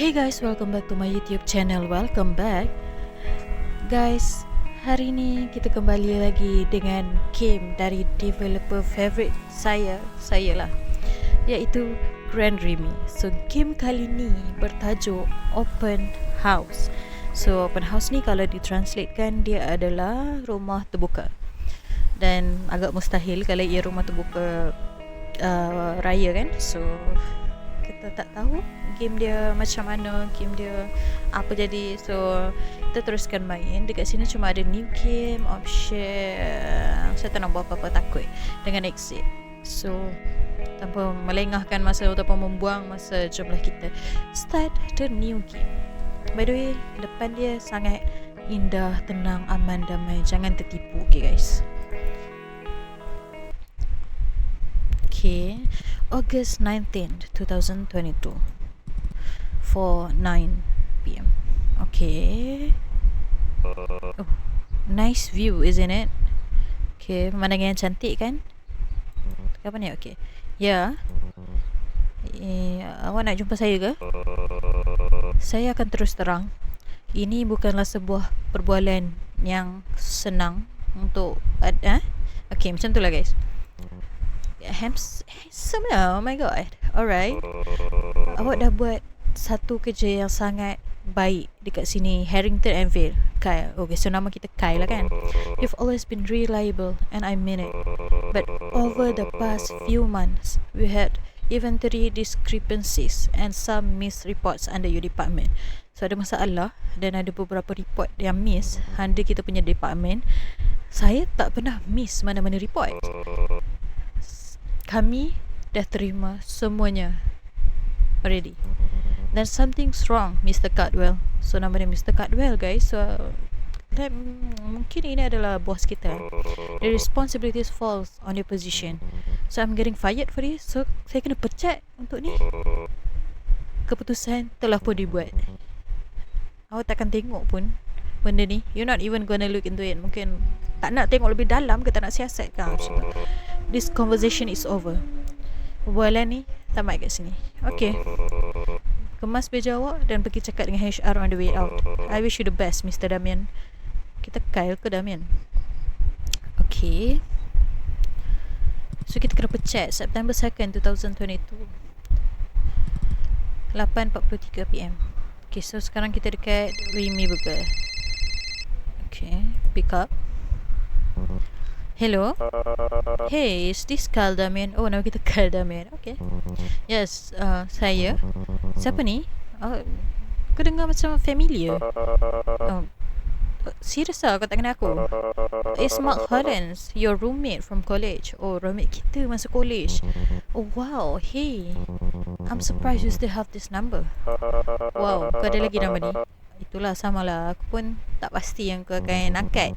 Hey guys, welcome back to my YouTube channel. Welcome back guys. Hari ni kita kembali lagi dengan game dari developer favorite saya lah, iaitu Grand Remy. So game kali ni bertajuk Open House. So Open House ni kalau ditranslatekan, dia adalah rumah terbuka. Dan agak mustahil kalau ia rumah terbuka raya kan. So kita tak tahu game dia macam mana, game dia apa jadi. So kita teruskan main. Dekat sini cuma ada new game option. Saya tak nak buat apa-apa, takut dengan exit. So tanpa melengahkan masa ataupun membuang masa, jomlah kita start the new game. By the way, depan dia sangat indah, tenang, aman, damai. Jangan tertipu, okay guys. Okay, August 19th, 2022 for 9 PM. Okay. Oh, nice view, isn't it? Okay, pemandangan yang cantik kan? Apa ni? Okay. Ya. Awak nak jumpa saya ke? Saya akan terus terang, ini bukanlah sebuah perbualan yang senang untuk okay, macam tu lah guys. Handsome lah, oh my god. Alright. Awak dah buat satu kerja yang sangat baik dekat sini, Harrington and Vale. Kyle. Okay, so nama kita Kyle lah kan. You've always been reliable, and I mean it. But over the past few months, we had inventory discrepancies and some missed reports under your department. So ada masalah dan ada beberapa report yang miss under kita punya department. Saya tak pernah miss mana-mana report. Kami dah terima semuanya already. Then something's wrong, Mr. Cardwell. So nama dia Mr. Cardwell guys. So mungkin ini adalah bos kita. The responsibilities falls on your position. So I'm getting fired for this. So saya kena pecat untuk ni. Keputusan telah pun dibuat. Awak takkan tengok pun benda ni. You're not even gonna look into it. Mungkin tak nak tengok lebih dalam ke, tak nak siasat ke. This conversation is over. Perbualan ni tamat kat sini. Okay, kemas baju awak dan pergi cakap dengan HR on the way out. I wish you the best, Mr. Damian. Kita Kyle ke Damian? Okay. So kita kena pecat September 2nd, 2022 8:43 PM. Okay, so sekarang kita dekat Remy Burger. Okay, pick up. Hello. Hey, is this Kyle Damian? Oh, nama kita Kyle Damian. Okay. Yes, saya. Siapa ni? Aku dengar macam familiar. Serius lah kau tak kenal aku? It's Mark Hollins, your roommate from college. Oh, roommate kita masa college. Oh wow, hey, I'm surprised you still have this number. Wow, kau ada lagi nama ni? Itulah, samalah. Aku pun tak pasti yang kau akan angkat.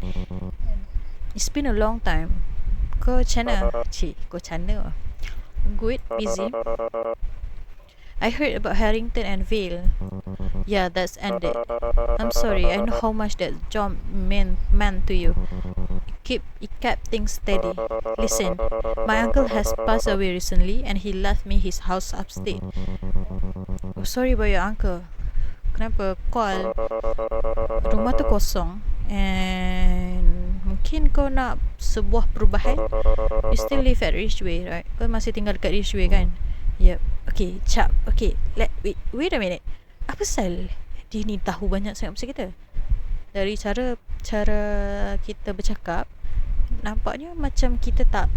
It's been a long time. Kau macam mana? Kau macam mana? Good, busy. I heard about Harrington and Vale. Yeah, that's ended. I'm sorry, I know how much that job meant to you. It kept things steady. Listen, my uncle has passed away recently and he left me his house upstate. Oh, sorry about your uncle. Kenapa? Call. Rumah tu kosong and mungkin kau nak sebuah perubahan. You still live at Ridgeway, right? Kau masih tinggal dekat Ridgeway kan? Yep. Okay, cap. Okay, wait a minute. Apa pasal dia ni tahu banyak sangat pasal kita? Dari cara kita bercakap, nampaknya macam kita tak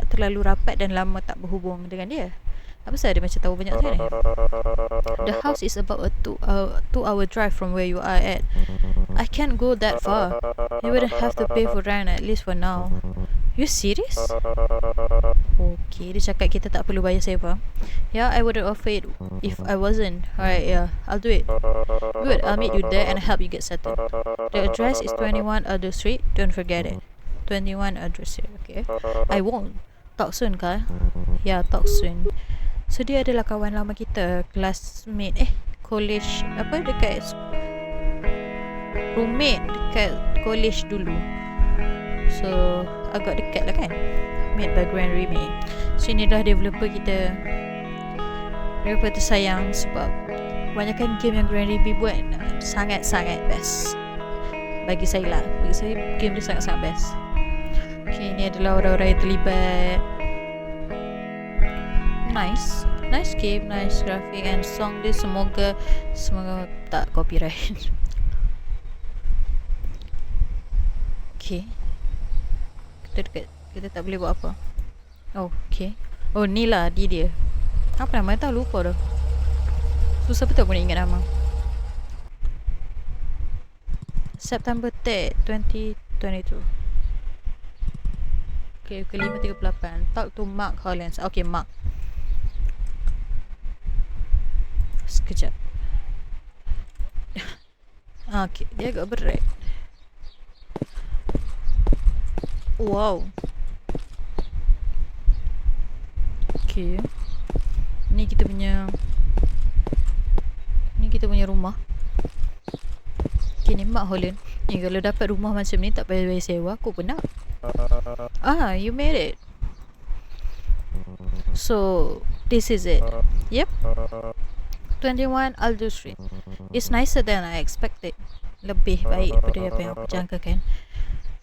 terlalu rapat dan lama tak berhubung dengan dia. Apa pasal dia macam tahu banyak sangat ni? The house is about a 2-hour drive from where you are at. I can't go that far. You wouldn't have to pay for rent, at least for now. You serious? Okay, dia cakap kita tak perlu bayar sewa. Yeah, I wouldn't offer it if I wasn't. Alright, yeah, I'll do it. Good, I'll meet you there and help you get settled. The address is 21 Alder Street. Don't forget it. 21 Alder Street, okay? I won't. Talk soon, Kyle. Yeah, talk soon. So dia adalah kawan lama kita, classmate, college, dekat roommate dekat college dulu. So agak dekat lah kan, made by Grand Remy. So ini dah developer kita. Developer tersayang sebab kebanyakan game yang Grand Ribbon buat sangat-sangat best. Bagi saya lah, bagi saya game dia sangat-sangat best. Okay, ni adalah orang-orang yang terlibat. Nice game, nice graphic and song dia. Semoga tak copyright. Okay, kita dekat, kita tak boleh buat apa. Oh, okay. Oh, ni lah dia. Apa nama tak lupa dah. Susah betul pun nak ingat nama. September 3rd 2022. Okay, ke 5.38. Talk to Mark Hollins. Okay, Mark. Sekejap. Okay, dia agak berat. Wow. Okay. Ni kita punya rumah. Okay, ni Mark Holland. Ni kalau dapat rumah macam ni tak payah bayar sewa, aku pun nak. You made it. So, this is it. Yep. 21 Aldo Street. It's nicer than I expected. Lebih baik daripada apa yang aku jangkakan.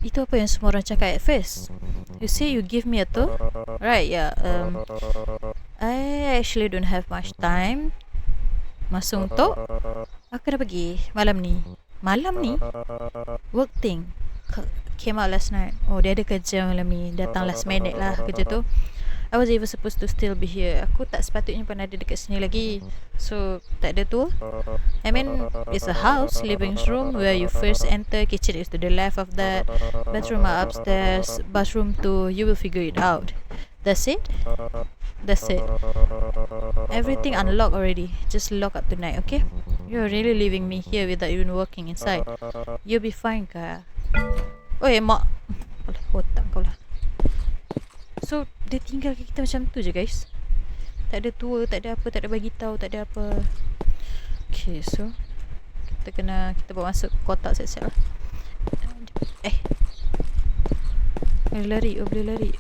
Itu apa yang semua orang cakap at first. You say you give me a tour? Right, yeah. I actually don't have much time. Masa untuk aku dah pergi malam ni. Work thing came out last night. Oh, dia ada kerja malam ni. Datang last minute lah kerja tu. I was even supposed to still be here. Aku tak sepatutnya pun ada dekat sini lagi. So, tak ada tu. I mean, it's a house, living room where you first enter. Kitchen is to the left of that. Bedroom are upstairs. Bathroom too. You will figure it out. That's it. Everything unlocked already. Just lock up tonight, okay? You're really leaving me here without even working inside. You'll be fine, Kak. Oi, mak. Otak kau lah. So, dia tinggalkan kita macam tu je, guys. Tak ada tua, tak ada apa, tak ada bagi tahu, tak ada apa. Okay, so kita bawa masuk kotak siap-siap lah. Boleh lari, boleh lari.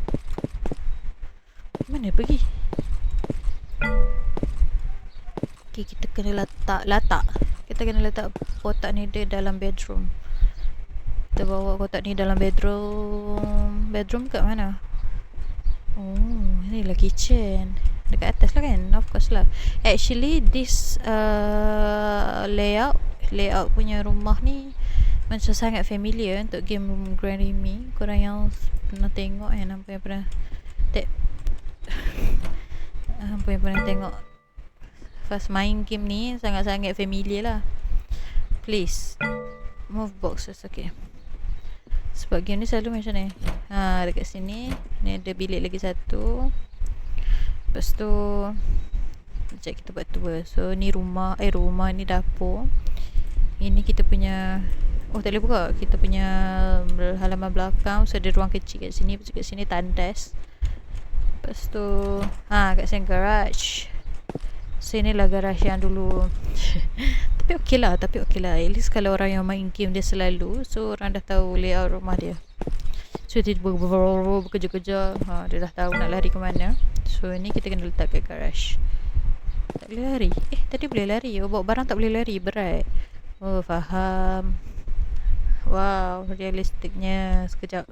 Mana pergi? Okay, kita kena letak. Kita kena letak kotak ni dia dalam bedroom. Kita bawa kotak ni dalam bedroom. Bedroom kat mana? Oh, ni lah kitchen. Dekat atas lah kan? Of course lah. Actually, this layout punya rumah ni macam sangat familiar untuk game Granny Me. Korang yang pernah tengok apa yang pernah apa yang pernah tengok first main game ni, sangat-sangat familiar lah. Please move boxes. Okay, sebab game ni selalu macam ni. Dekat sini ni ada bilik lagi satu. Lepas tu sekejap kita buat tua. So ni rumah ni dapur. Ini kita punya, oh tak boleh buka, kita punya halaman belakang. So ada ruang kecil kat sini. Lepas tu kat sini tandas. Lepas tu kat sini garage. So inilah garage yang dulu. Tapi okey lah. At least kalau orang yang main game dia selalu, so orang dah tahu layout rumah dia. So dia bekerja-kerja, dia dah tahu nak lari ke mana. So ni kita kena letak kat garage. Tak boleh lari. Tadi boleh lari. Bawa barang tak boleh lari, berat. Oh, faham. Wow, realistiknya. Sekejap.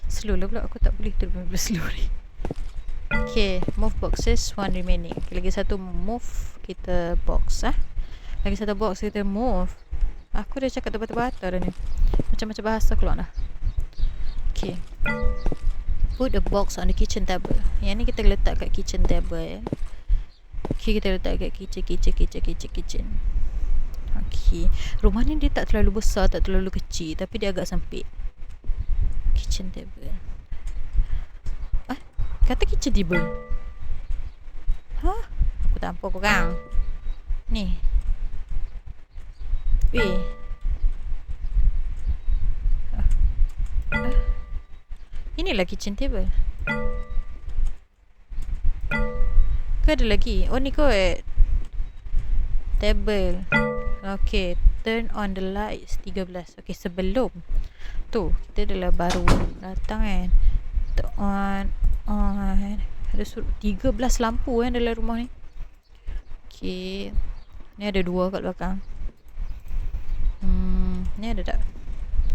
Slow lah pula. Aku tak boleh terus slow ni. Okay, move boxes, one remaining. Okay, lagi satu move kita box. Lagi satu box kita move. Aku dah cakap terbata-bata dah ni. Macam-macam bahasa keluar dah. Okay, put a box on the kitchen table. Yang ni kita letak kat kitchen table. Okay, kita letak kat kitchen. Okay, rumah ni dia tak terlalu besar, tak terlalu kecil, tapi dia agak sempit. Kitchen table. Kata kitchen table. Aku tak nampak korang. Ni. Inilah kitchen table. Ke ada lagi? Oh ni kot. Table. Okay, turn on the lights 13. Okay, sebelum tu kita adalah baru datang kan. Turn on. Ada 13 lampu dalam rumah ni. Okay, Ni ada 2 kat belakang. Ni ada tak?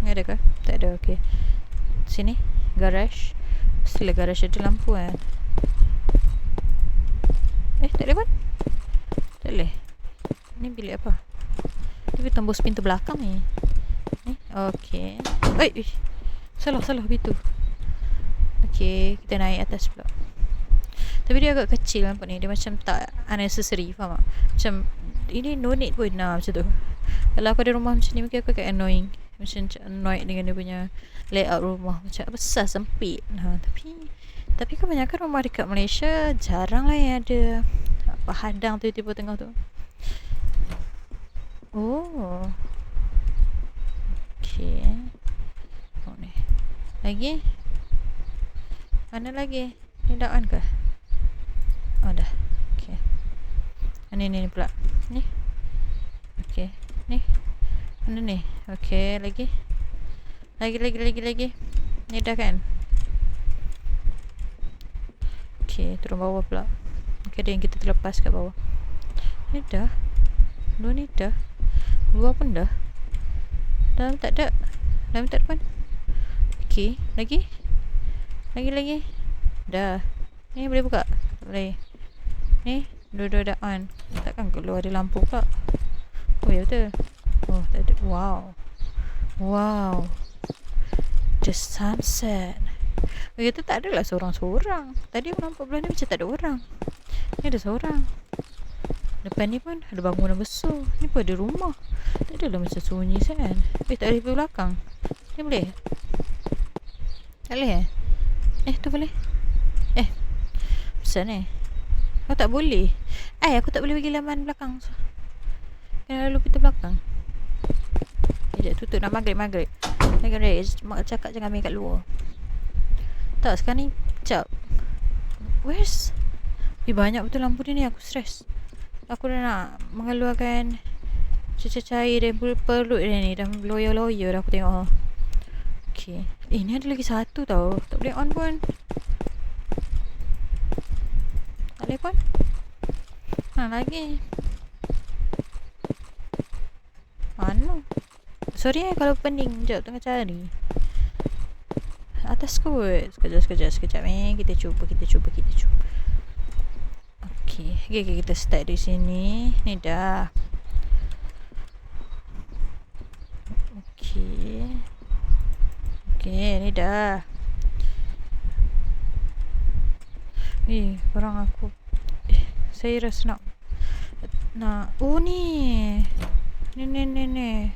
Ni ada ke? Tak ada, okay. Sini, garage. Mestilah garage ada lampu kan. Tak boleh pun. Tak boleh. Ni bilik apa? Dia tembus pintu belakang ni. Ni, okay. Salah pintu. Okay, kita naik atas pula. Tapi dia agak kecil nampak ni. Dia macam tak unnecessary, faham tak? Macam ini no need pun macam tu. Kalau aku ada rumah macam ni, mungkin aku agak annoying. Macam annoyed dengan dia punya layout rumah. Macam besar, sempit. Tapi kebanyakan rumah dekat Malaysia jarang lah yang ada apa hadang tiba-tiba tengah tu. Oh, okay. Oh ni lagi. Mana lagi? Ni dah on ke? Oh dah. Okay. Ni pula. Ni. Okay. Ni. Mana ni? Okay, lagi. Lagi. Ni dah kan? Okay, turun bawah pula. Okay, ada yang kita terlepas kat bawah. Ni dah. Dua ni dah. Luar pun dah. Dalam tak ada. Dalam tak ada pun. Okay, lagi. Dah. Ni boleh buka? Tak boleh. Ni, dua-dua dah on. Takkan keluar ada lampu pula. Oh, ya betul. Oh, tak ada. Wow. The sunset. Kita tak adalah seorang-seorang. Tadi aku nampak belah ni macam tak ada orang. Ni ada seorang. Depan ni pun ada bangunan besar. Ni pun ada rumah. Tak adalah macam sunyi kan. Tak boleh pergi belakang. Ni boleh? Tak boleh tu boleh? Besar ni. Oh, tak boleh. Aku tak boleh pergi laman belakang. Kena lalu pintu belakang. Sekejap, tutup nak maghrib. Mak cakap jangan main kat luar. Tak, sekarang ni sekejap. Where's banyak betul lampu dia ni. Aku stress. Aku dah nak mengeluarkan cair dan perut dia ni. Dah loyo-loyo dah aku tengok. Okay. Ni ada lagi satu tau. Tak boleh on pun. Tak boleh pun. Lagi. Mana? Sorry kalau pening. Sekejap, tengah cari. Atas kot. Sekejap. Kita cuba. Okay, kita start di sini. Ni dah. Okay, ni dah. Korang aku. Saya rasa nak. Oh ni. Ni.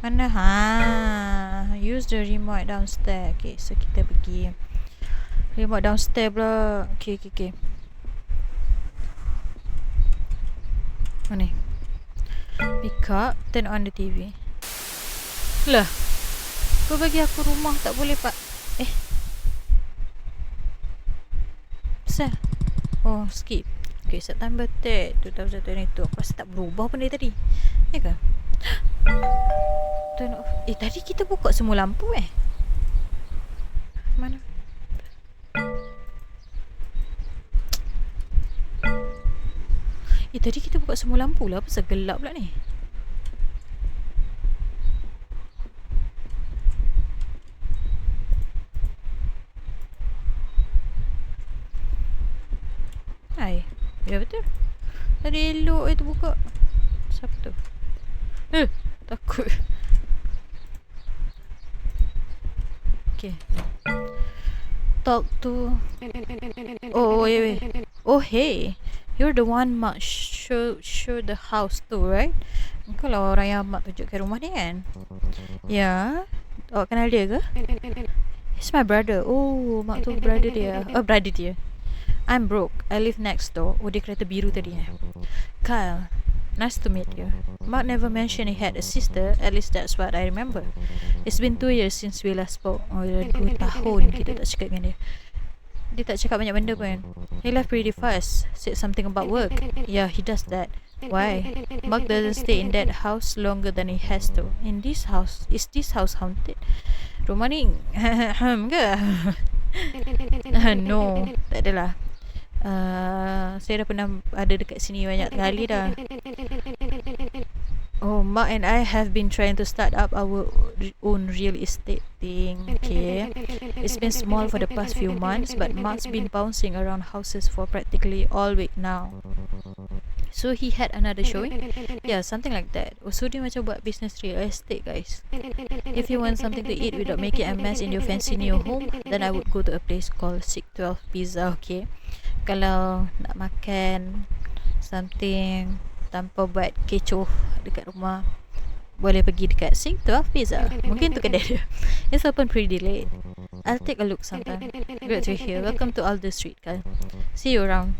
Mana? Use the remote downstairs. Okay, so kita pergi remote downstairs pula. Okay. Ni. Pick up, turn on the TV. Lah. Kau bagi aku rumah tak boleh pak. Besar. Oh, skip. Okay, September 3rd 2022. Aku rasa tak berubah pun dari tadi. Ya ke? Turn off. Tadi kita buka semua lampu Mana? Tadi kita buka semua lampu lah. Apa gelap pula ni? Ya betul. Tadi elok itu buka. Siapa tu? Takut. Okay. Talk to. Oh, wait. Oh, hey. You're the one Mak show the house to, right? Kau lah orang yang Mak tunjukkan rumah ni kan? Ya. Awak kenal dia ke? He's my brother. Oh, Mak tu brother dia. Brother dia. I'm broke. I live next door. Oh, dia kereta biru tadi. Kyle. Nice to meet you. Mak never mentioned he had a sister. At least that's what I remember. It's been 2 years since we last spoke. Oh, dah 2 tahun kita tak cakap dengan dia. Dia tak cakap banyak benda pun. He left pretty fast. Said something about work. Yeah, he does that. Why? Mark doesn't stay in that house longer than he has to. In this house, is this house haunted? Rumah ni ke? No, tak adalah. Saya dah pernah ada dekat sini banyak kali dah. Oh, Mark and I have been trying to start up our own real estate thing. Okay, it's been small for the past few months, but Mark's been bouncing around houses for practically all week now. So he had another showing. Yeah, something like that. So dia macam buat business real estate, guys. If you want something to eat without making a mess in your fancy new home, then I would go to a place called Sick 12 Pizza. Okay, kalau nak makan something tanpa buat kecoh dekat rumah, boleh pergi dekat Sing 12 Pizza. Mungkin tu kedai dia. It's open pretty late. I'll take a look sometime. Great to hear. Welcome to Alder Street, kan. See you around.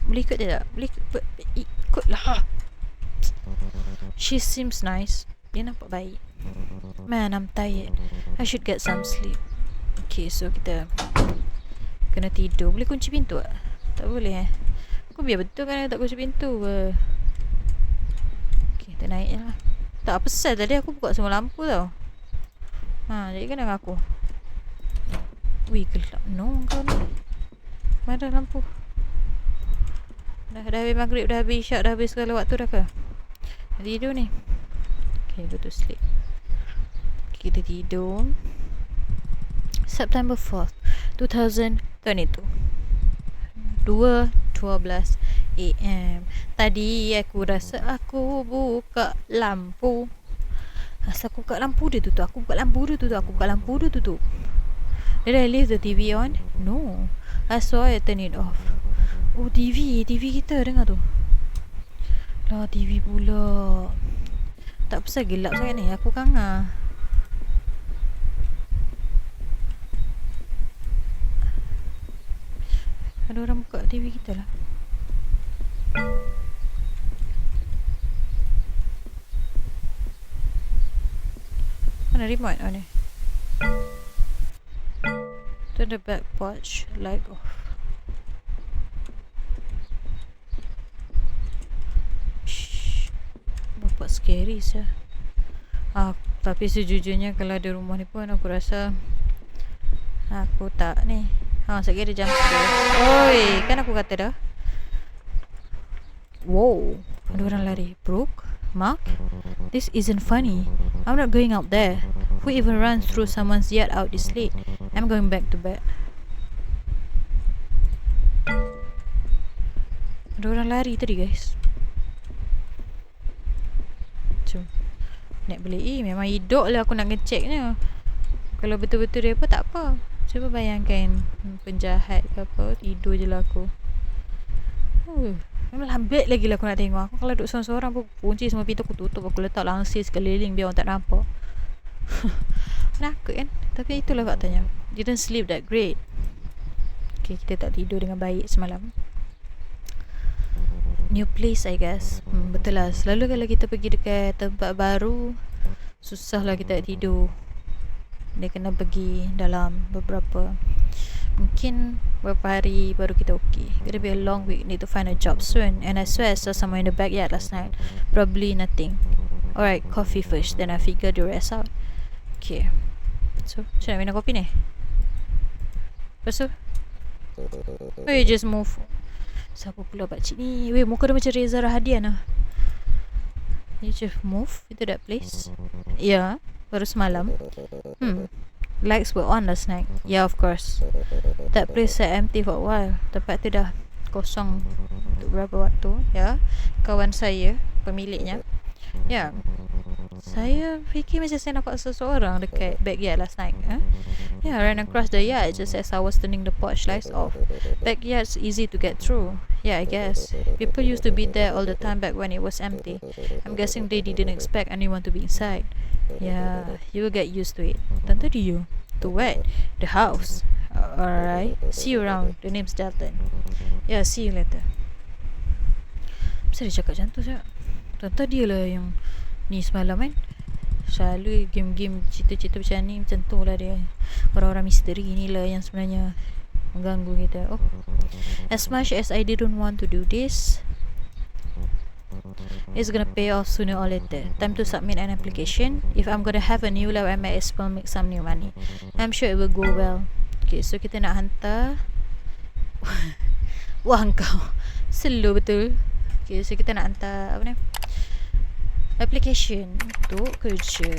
Boleh ikut dia tak? Boleh ikut lah. She seems nice. Dia nampak baik. Man, I'm tired. I should get some sleep. Okay, so kita kena tidur. Boleh kunci pintu tak? Tak boleh Aku biar betul kan tak kunci pintu ke. Okay, kita naik je lah. Tak apa sel tadi aku buka semua lampu tau. Jadi kan dengan aku. Wih, gelap no kau ni. Mana lampu? Dah habis maghrib, dah habis isyak, dah habis segala waktu dah ke? Dah tidur ni. Okay, go to sleep. Okay, kita tidur. September 4th 2022 2:12 AM. Tadi aku rasa aku buka lampu. Asal aku buka lampu dia tutup. Aku buka lampu dia tutup. Aku buka lampu dia tutup. Did I leave the TV on? No, I saw I turn it off. Oh, TV kita dengar tu. Lah, TV pula. Tak pasal gelap sangat ni. Aku kangah. Ada orang buka TV kita lah. Mana remote ni? Turn the back porch light off. Shh. Bapak scary sah. Tapi sejujurnya kalau ada rumah ni pun aku rasa aku tak ni. Sekali ada jam scare. Oi, kan aku kata dah. Wow, ada orang lari. Brooke? Mark? This isn't funny. I'm not going out there. Who even runs through someone's yard out this late? I'm going back to bed. Ada orang lari tadi, guys. Jom Nak beli. Memang hidup lah aku nak ngeceknya. Kalau betul-betul dia apa, tak apa. Cuba bayangkan penjahat ke apa, tidur je lah aku. Memang lambat lagi lah aku nak tengok. Aku kalau duduk seorang-seorang pun kunci semua pintu, aku tutup. Aku letak langsir sekeliling biar orang tak nampak. Nakut kan. Tapi itulah faktanya. Didn't sleep that great. Okay, kita tak tidur dengan baik semalam. New place, I guess. Betul lah. Selalu kalau kita pergi dekat tempat baru, susah lah kita tidur. Dia kena pergi dalam mungkin beberapa hari baru kita okay. Gonna be a long week. Need to find a job soon. And I swear I saw someone in the backyard last night. Probably nothing. Alright, coffee first. Then I figure the rest out. Okay. So, macam nak minum kopi ni? Lepas tu? You just move. Siapa pula pakcik ni? Weh, muka dia macam Reza Rahadian lah. You just move into that place? Yeah. Baru semalam. Lights were on last night. Yeah, of course. That place sat empty for a while. Tempat tu dah kosong untuk beberapa waktu. Ya, kawan saya, pemiliknya. Ya, saya fikir macam saya nampak seseorang dekat backyard last night. Yeah, I ran across the yard just as I was turning the porch lights off. Backyard's easy to get through. Yeah, I guess. People used to be there all the time back when it was empty. I'm guessing they didn't expect anyone to be inside. Yeah, you will get used to it. Tentu you. To what? The house. Alright. See you around. The name's Dalton. Yeah, see you later. Kenapa dia cakap macam tu saya? Tentu dia lah yang ni semalam kan. Selalu game-game cerita-cerita macam ni, macam tu lah dia. Orang-orang misteri ni lah yang sebenarnya mengganggu kita. Oh, as much as I didn't want to do this, it's gonna pay off sooner or later. Time to submit an application. If I'm gonna have a new life, I might as well make some new money. I'm sure it will go well. Okay, so kita nak hantar. Wah, kau slow betul. Okay, so kita nak hantar apa ni? Application untuk kerja.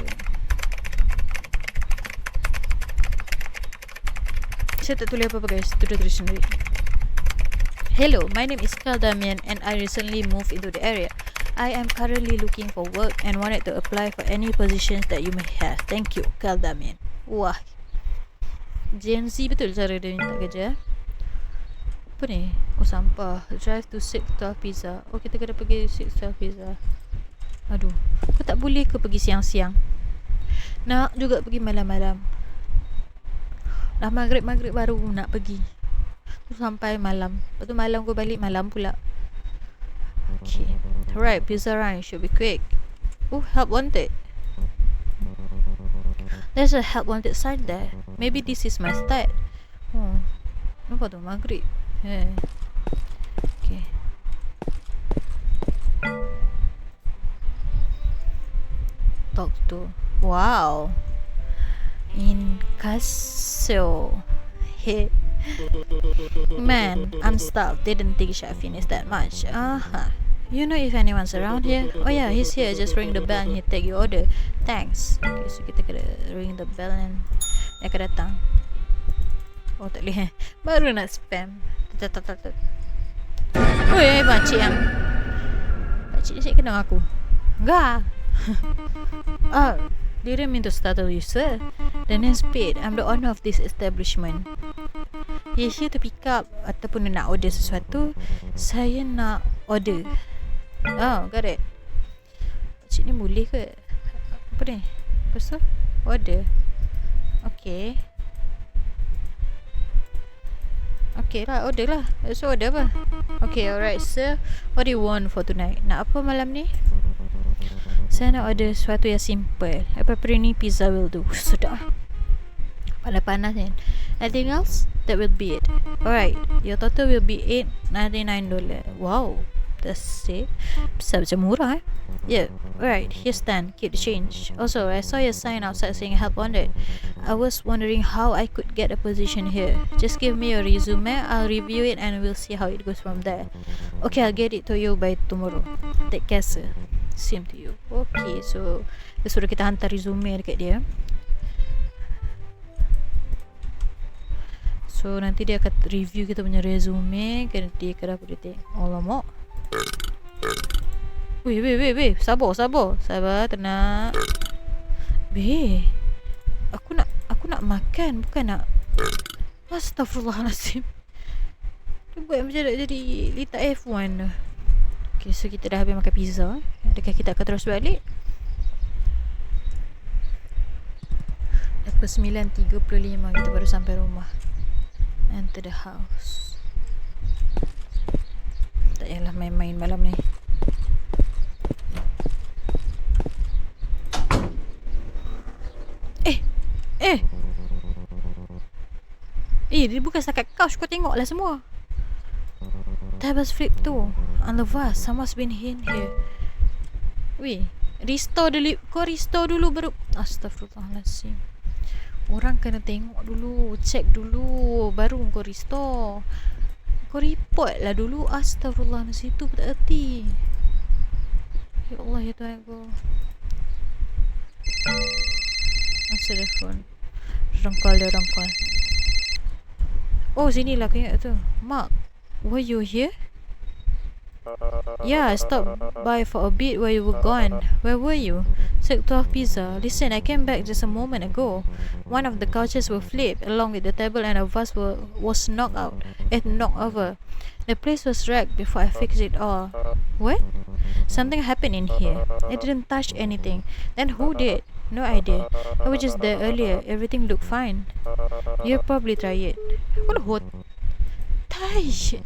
Saya tak tulis apa-apa guys, tu dah tulis sendiri. Hello, my name is Carl Damian and I recently moved into the area. I am currently looking for work and wanted to apply for any positions that you may have. Thank you, Carl Damian. Wah, Gen Z betul cara dia minta kerja. Apa ni? Oh, sampah. Drive to 612 Pizza. Oh, kita kena pergi 612 Pizza. Aduh, kau tak boleh ke pergi siang-siang? Nak juga pergi malam-malam. Dah maghrib baru nak pergi. Tu sampai malam. Lepas tu malam kau balik malam pula. Okay. Alright, pizza run should be quick. Oh, help wanted. There's a help wanted sign there. Maybe this is my start. Oh, nampak tu maghrib. Okay. Talk to. Wow. Incasso. Hey. Man, I'm stuck. Didn't think I finished that much. You know if anyone's around here? Oh yeah, he's here. Just ring the bell and he'll take your order. Thanks. Okay, so kita kena ring the bell and dia akan datang. Oh, tak boleh. Baru nak spam. Oi, pakcik yang pakcik ni kenal aku. Enggak. Didn't mean to startle you, sir. The name's Pete. I'm the owner of this establishment. He's here to pick up ataupun nak order sesuatu. Saya nak order. Oh, got it. Pakcik ni boleh ke? Apa ni? Lepas tu? Order. Okay. Okay lah, order lah. So order apa? Okay, alright sir. What do you want for tonight? Nak apa malam ni? Saya nak order sesuatu yang simple. Pepperoni pizza will do. Sudah. Panas-panas kan. Anything else? That will be it. Alright. Your total will be $8.99. Wow. That's it. Macam murah Yeah. Alright. Here's 10. Keep the change. Also, I saw your sign outside saying help wanted. I was wondering how I could get a position here. Just give me your resume. I'll review it and we'll see how it goes from there. Okay, I'll get it to you by tomorrow. Take care, sir. Same to you. Okay, so dia suruh kita hantar resume dekat dia. So nanti dia akan review kita punya resume. Dia akan dapat dia tengok. Alamak. Weh. Sabar, tenang. Beh. Aku nak makan, bukan nak. Astaghfirullahalazim. Dia buat macam nak jadi Lita F1. Okay, so kita dah habis makan pizza. Adakah kita akan terus balik? Dah pukul 9.35 kita baru sampai rumah. Enter the house. Tak payahlah main-main malam ni. Dia bukan setakat couch, kau tengoklah semua. Tables flip tu. On the vase, someone's been in here. Weh, restore dulu. Kau restore dulu baru. Astaghfirullahaladzim. Orang kena tengok dulu, check dulu, baru kau restore. Kau report lah dulu. Astaghfirullahaladzim, tu pun tak erti. Ya Allah, ya Tuhan aku. Answer the phone. Rongkol. Oh, sinilah aku ingat tu. Mark, were you here? Yeah, I stopped by for a bit while you were gone. Where were you? 612 Pizza. Listen, I came back just a moment ago. One of the couches were flipped, along with the table, and a vase was knocked over. The place was wrecked before I fixed it all. What? Something happened in here. I didn't touch anything. Then who did? No idea. I was just there earlier. Everything looked fine. You probably try it. What a hot shit.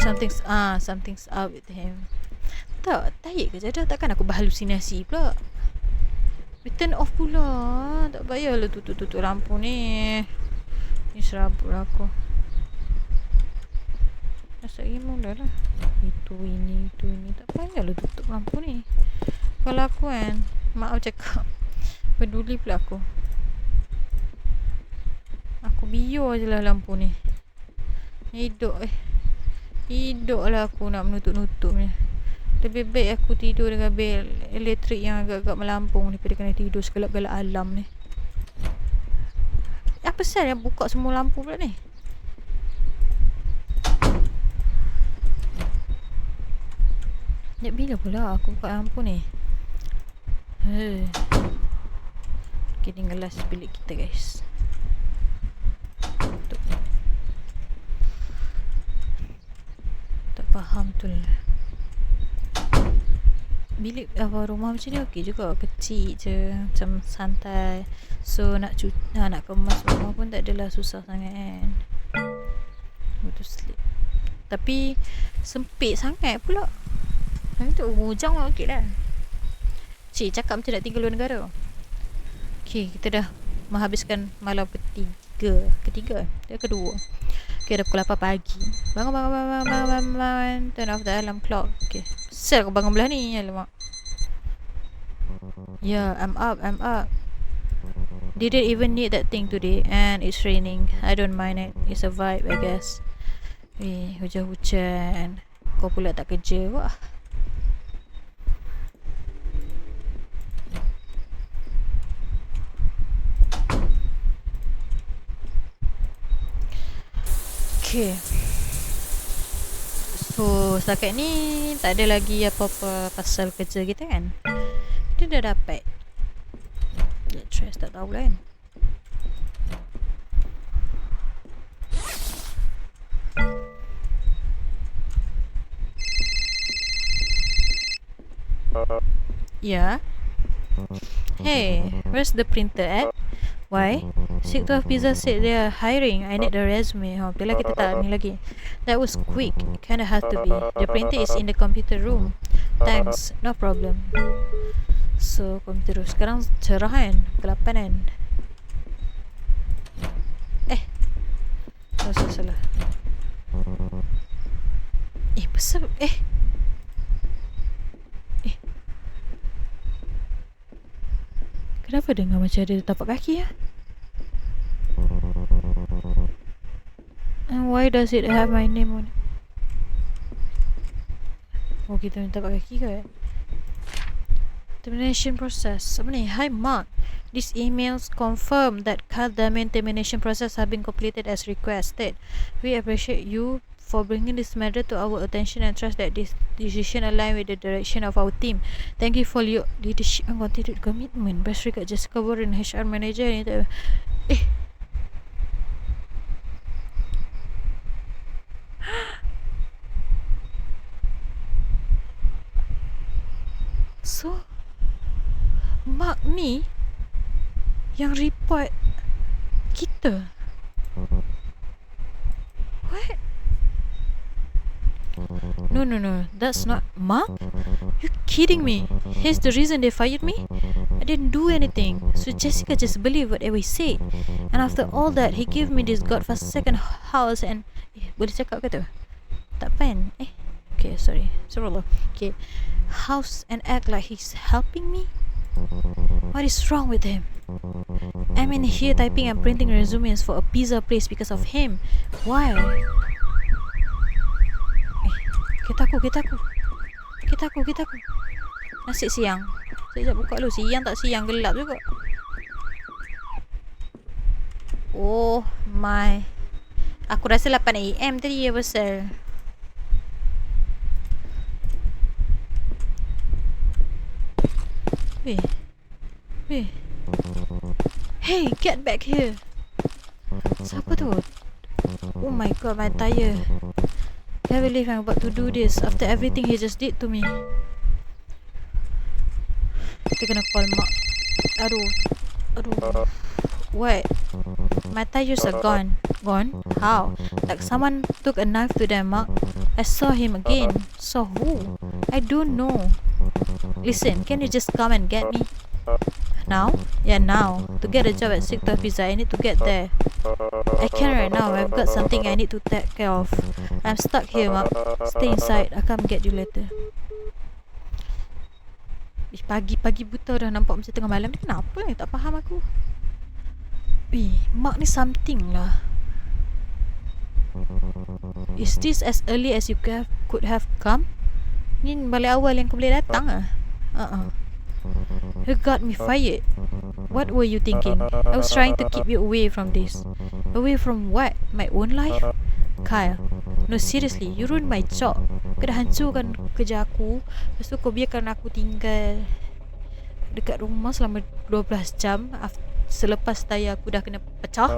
Something's up with him. Tak, tarik ke jadah. Takkan aku berhalusinasi pula. Turn off pula. Tak payahlah tutup lampu ni. Ni serabut aku. Asal imun dah lah. Itu ini. Tak payahlah tutup lampu ni. Kalau aku kan, maaf cakap, peduli pula aku. Aku biar je lah lampu ni. Hidup lah aku nak menutup-nutup ni. Lebih baik aku tidur dengan bil elektrik yang agak-agak melampung daripada kena tidur segelap-gelap alam ni. Apa sel yang buka semua lampu pula ni? Sekejap bila pula aku buka lampu ni? Okay, tinggal last bilik kita guys. Tak faham tu lah. Bilik rumah macam ni okey juga, kecil je, macam santai. So nak kemas rumah pun tak adalah susah sangat kan. Go to sleep. Tapi sempit sangat pula. Nanti hujang okey dah. Cik cakap macam nak tinggal luar negara. Okey, kita dah menghabiskan malam ketiga. Dia kedua. Okay, dah pukul 8 pagi. Bangun. Turn off the alarm clock. Okay. Sel kau bangun belah ni. Alamak. Yeah, I'm up. Didn't even need that thing today. And it's raining. I don't mind it. It's a vibe, I guess. Hujan-hujan. Kau pula tak kerja. Wah. Okay. So setakat ni tak ada lagi apa-apa pasal kerja kita kan. Kita dah dapat stress, tak tahu lah kan. Yeah. Hey, where's the printer at? Why? Sik12 Pizza said they are hiring. I need the resume. Betul lah kita tak ni lagi. That was quick. Kinda had to be. The printer is in the computer room. Thanks. No problem. So, computer room. Sekarang cerah kan? Kelapan kan? Salah. Pasal kenapa dengar macam ada tapak kaki ya? And why does it have my name on it? Oh, kita minta tapak kaki ke? Termination process. Apa ni? Hi Mark. These emails confirm that Kaldamin termination process have been completed as requested. We appreciate you for bringing this matter to our attention and trust that this decision align with the direction of our team. Thank you for your leadership and continued commitment. Best regards, Jessica Warren, HR Manager. So Mark ni yang report kita. What? No. That's not Mark. You kidding me? He's the reason they fired me. I didn't do anything. So Jessica just believed whatever he said. And after all that, he gave me this godforsaken house and boleh cakap ke tu? Tak pen. Okay, sorry. Okay. House and act like he's helping me? What is wrong with him? I'm in here typing and printing resumes for a pizza place because of him. Why? Kita aku. Nasi siang. Sekejap buka dulu. Siang tak siang, gelap juga. Oh my. Aku rasa 8 AM tadi ya pasal. Weh. Hey, get back here. Siapa tu? Oh my god, my tire. Can't believe I'm about to do this after everything he just did to me. Kita kena call Mark. Aduh. What? My tires are gone. Gone? How? Like someone took a knife to them, Mark. I saw him again. Saw who? I don't know. Listen, can you just come and get me? Now? Yeah, now. To get a job at Sik12 Pizza, I need to get there. I can't right now. I've got something I need to take care of. I'm stuck here, Mark. Stay inside. I'll come get you later. Pagi-pagi buta dah nampak macam tengah malam ni. Kenapa ni? Tak faham aku. Mark ni something lah. Is this as early as you could have come? Ni balik awal yang kau boleh datang ah. You got me fired. What were you thinking? I was trying to keep you away from this. Away from what? My own life? Kyle, no seriously, you ruined my job. Kau dah hancurkan kerja aku. Lepas tu kau biarkan aku tinggal dekat rumah selama 12 jam selepas tayar aku dah kena pecah.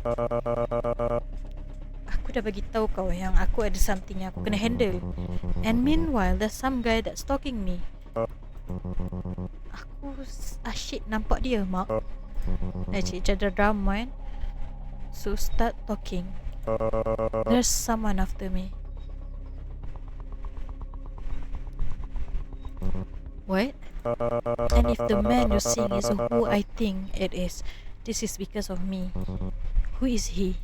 Aku dah bagi tahu kau yang aku ada something yang aku kena handle. And meanwhile, there's some guy that's stalking me. Aku asyik nampak dia, Mark. Cik jadi drama kan. So start talking. There's someone after me. What? And if the man you're seeing is who I think it is, this is because of me. Who is he?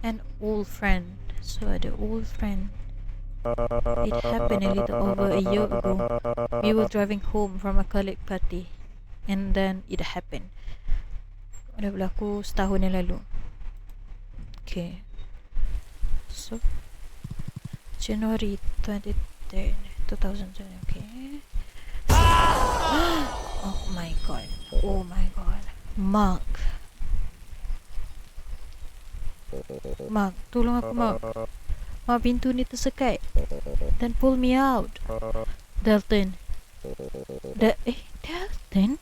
An old friend. So the old friend. It happened a little over a year ago. We were driving home from a college party, and then it happened. Dah berlaku setahun yang lalu. Okay. So January 23rd 2010. Okay. Oh my god. Oh my god. Mark, tolong aku, Mark. Mark, pintu ni tersekat. Then pull me out. Dalton. Dalton?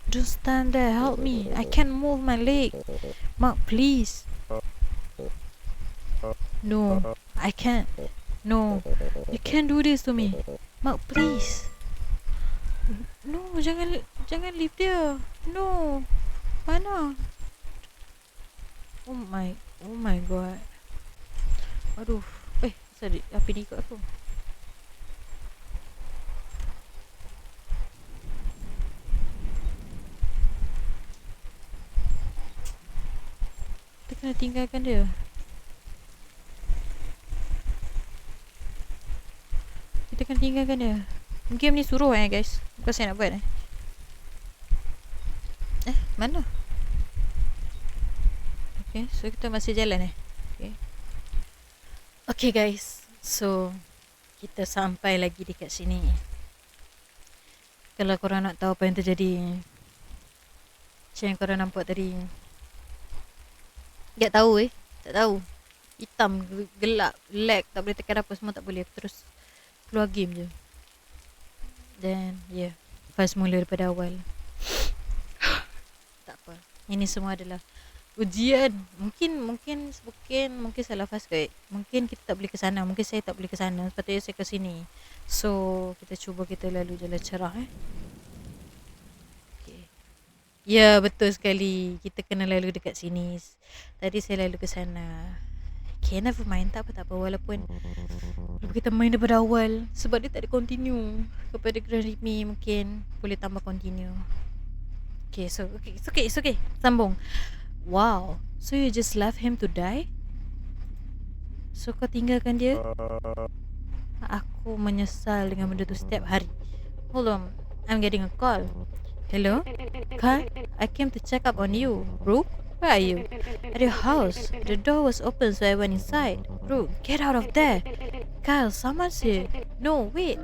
Don't stand there, help me. I can't move my leg. Mark, please. No, I can't. No, you can't do this to me. Mark, please. No, jangan leave dia. No. Mana? Oh my god. Aduh. Sorry, apa ni kat aku? Kita kena tinggalkan dia. Game ni suruh guys. Bukan saya nak buat mana? Okay, so kita masih jalan Okay guys, so kita sampai lagi dekat sini. Kalau korang nak tahu apa yang terjadi, macam yang korang nampak tadi, tak tahu. Hitam, gelap, lag, tak boleh tekan apa, semua tak boleh. Terus keluar game je. Then fast mula daripada awal. Tak apa, ini semua adalah ujian. Mungkin salah fast guide. Mungkin kita tak boleh ke sana, mungkin saya tak boleh ke sana, sepatutnya saya ke sini. So kita cuba kita lalu jalan cerah okay. Ya, betul sekali, kita kena lalu dekat sini. Tadi saya lalu ke sana. Okay, never mind, tak apa. Walaupun kita main daripada awal, sebab dia tak ada continue kepada Grand Rimi, mungkin boleh tambah continue. Okay, so it's okay. Sambung. Wow, so you just left him to die? So kau tinggalkan dia? Aku menyesal dengan benda tu setiap hari. Hold on, I'm getting a call. Hello? Kyle, I came to check up on you. Brooke, where are you? At your house. The door was open, so I went inside. Brooke, get out of there. Kyle, someone's here. No, wait.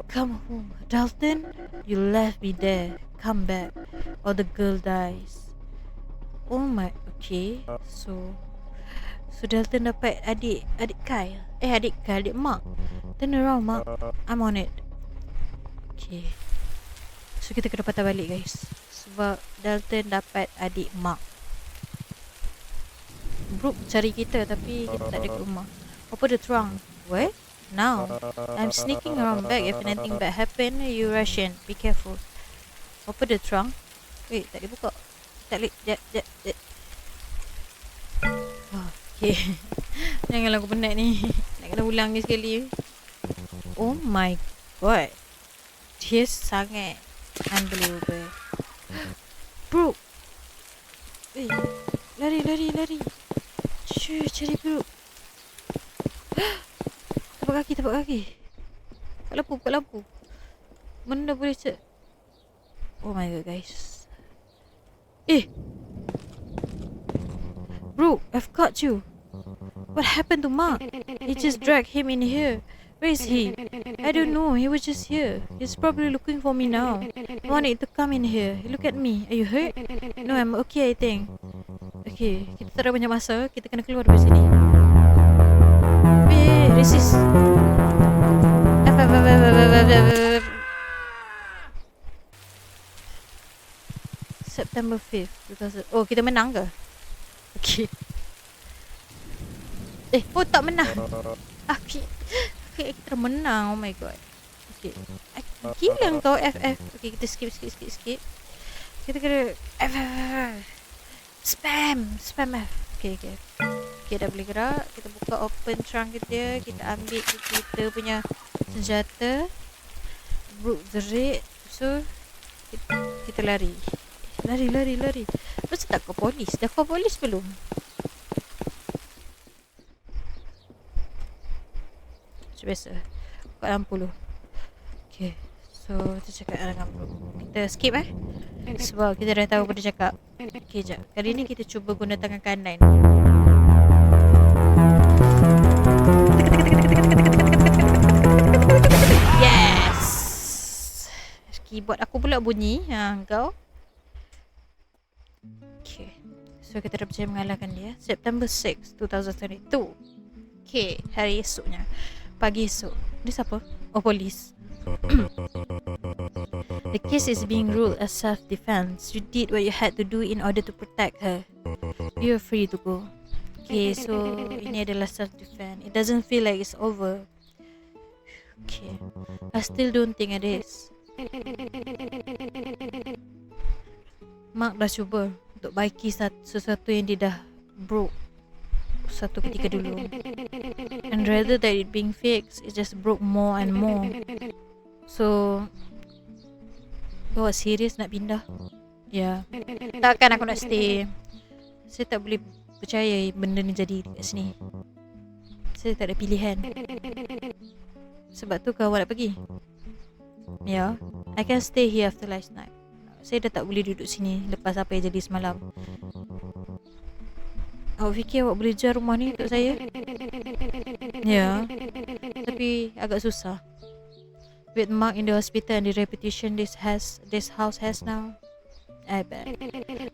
Come home. Dalton, you left me there. Come back, or the girl dies. Oh my, okay. So Dalton dapat adik Kyle. Adik Mark. Turn around, Mark. I'm on it. Okay. So kita kena patah balik guys, sebab Dalton dapat adik Mark. Brooke cari kita tapi kita tak ada kat rumah. Open the trunk. What? Now I'm sneaking around back. If anything bad happen, you rush in. Be careful. Open the trunk. Wait, tak boleh buka. Tak boleh. Jap. Okay. Janganlah aku penat ni. Nak kena ulang ni sekali. Oh my god, dia sangat unbelievable. Bro, lari. Cari bro. Tapak kaki. Buka lampu. Mana boleh cek. Oh my god guys. Brooke, I've caught you. What happened to Mark? He just dragged him in here. Where is he? I don't know. He was just here. He's probably looking for me now. I wanted to come in here. Look at me. Are you hurt? No, I'm okay, I think. Okay, kita tak ada banyak masa. Kita kena keluar dari sini. Wait, this is... September 5th 2000. Oh, kita menang ke? Okay. Oh, tak menang. Okay, kita menang. Oh my god. Okay. Gila kau FF. Okay, kita skip. Kita kena Spam F. Okay. Okay, dah boleh gerak. Kita buka open trunk kita. Kita ambil kita punya senjata. Brooke jerit. So kita lari. Lari. Masa tak ke polis? Dah ke polis belum? Macam biasa. Buka lampu dulu. Okay. So kita cakap dengan Brooke. Kita skip sebab kita dah tahu apa dia cakap. Okay, jap. Kali ni kita cuba guna tangan kanan. Yes. Keyboard aku pula bunyi. Kau. Okay. So kita dah berjaya mengalahkan dia. September 6, 2022. Okay, hari esoknya. Pagi esok. Dia siapa? Oh, polis. The case is being ruled as self-defense. You did what you had to do in order to protect her. You're free to go. Okay, so ini adalah self-defense. It doesn't feel like it's over. Okay, I still don't think it is. Mark dah cuba untuk baiki sesuatu yang dia dah broke satu ketika dulu. And rather than it being fixed, it just broke more and more. So, kau serius nak pindah? Ya. Takkan aku nak stay. Saya tak boleh percaya benda ni jadi kat sini. Saya tak ada pilihan. Sebab tu kau nak pergi? Ya. I can stay here after last night. Saya dah tak boleh duduk sini lepas apa yang jadi semalam. Awak fikir awak boleh jual rumah ni untuk saya? Ya. Tapi agak susah. With Mark in the hospital and the reputation this house has now, I bet.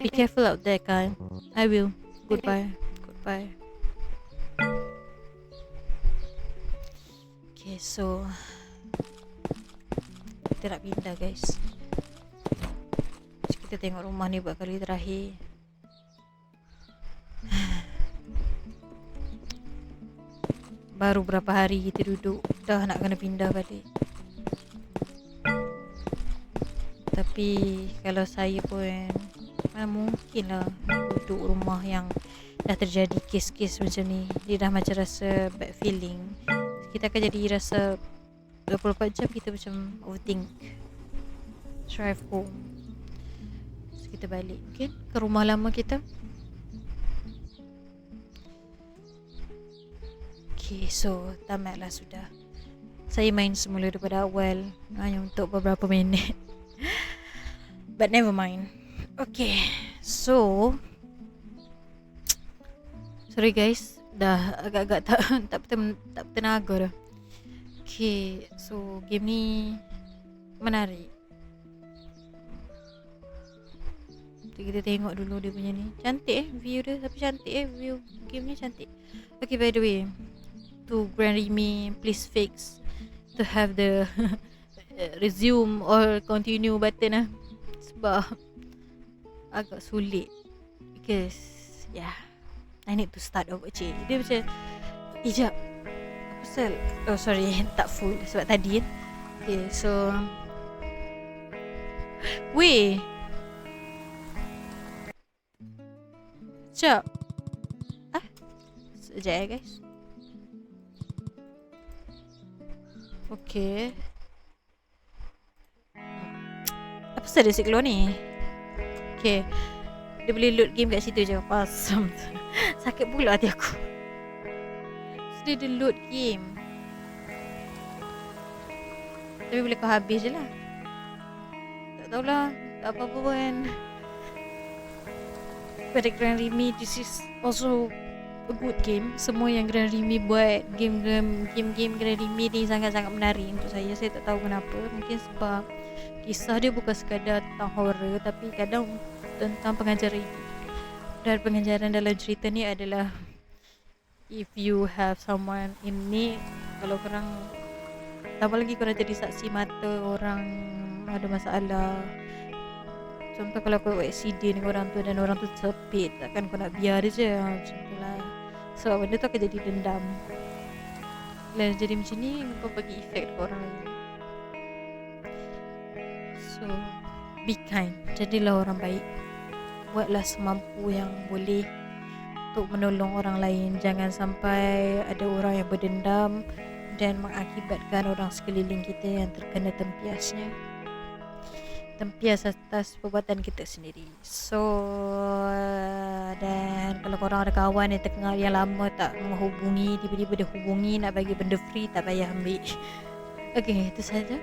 Be careful out there, Kyle. I will. Goodbye. Okay, so kita nak pindah, guys. Kita tengok rumah ni buat kali terakhir. Baru berapa hari kita duduk, dah nak kena pindah balik. Tapi kalau saya pun mana mungkin lah duduk rumah yang dah terjadi kes-kes macam ni. Dia dah macam rasa bad feeling. Kita akan jadi rasa 24 jam kita macam overthink. Drive home. So kita balik mungkin ke rumah lama kita. Okay, so tamatlah sudah. Saya main semula daripada awal hanya untuk beberapa minit. But never mind. Okay, so sorry guys, dah agak-agak tak bertenaga dah. Okay, so game ni menarik. Kita tengok dulu dia punya ni. Cantik view dia, tapi cantik view game ni cantik. Okay, by the way, to Grand Remy, please fix to have the resume or continue button sebab agak sulit because I need to start over. Dia macam hijab pasal tak full sebab tadi okay, so weh sekejap sekejap guys. Okay, apa pasal dia keluar ni? Okay, dia boleh load game kat situ je. Pasam. Sakit pula hati aku. So dia load game, tapi boleh kau habis je lah. Tak tahulah, tak apa-apa pun. pada Grand Rimi, this is also a good game. Semua yang Grand Rimi buat, game-game Grand Rimi ni sangat-sangat menarik untuk saya. Saya tak tahu kenapa. Mungkin sebab kisah dia bukan sekadar tentang horror, tapi kadang tentang pengajaran hidup. Dan pengajaran dalam cerita ni adalah, if you have someone in need, kalau korang, tambah lagi korang jadi saksi mata orang ada masalah. Contoh kalau kau accident dengan orang tu dan orang tu tersepit, takkan kau nak biar dia je, macam tu lah. Sebab benda tu akan jadi dendam. Bila jadi macam ni, kau bagi efek dekat orang lain. So, be kind. Jadilah orang baik. Buatlah semampu yang boleh untuk menolong orang lain. Jangan sampai ada orang yang berdendam dan mengakibatkan orang sekeliling kita yang terkena tempiasnya, tempias atas perbuatan kita sendiri. So, dan kalau korang ada kawan yang terkenal yang lama tak menghubungi, tiba-tiba dia hubungi nak bagi benda free, tak payah ambil. Okay, itu saja.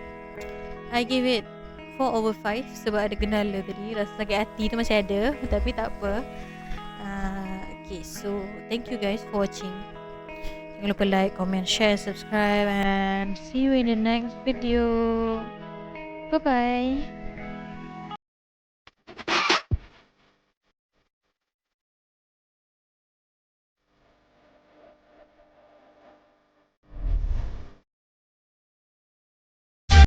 I give it 4/5 sebab ada gendala tadi. Rasa sakit hati tu masih ada, tapi tak apa. Okay, so thank you guys for watching. Jangan lupa like, comment, share, subscribe, and see you in the next video. Bye bye.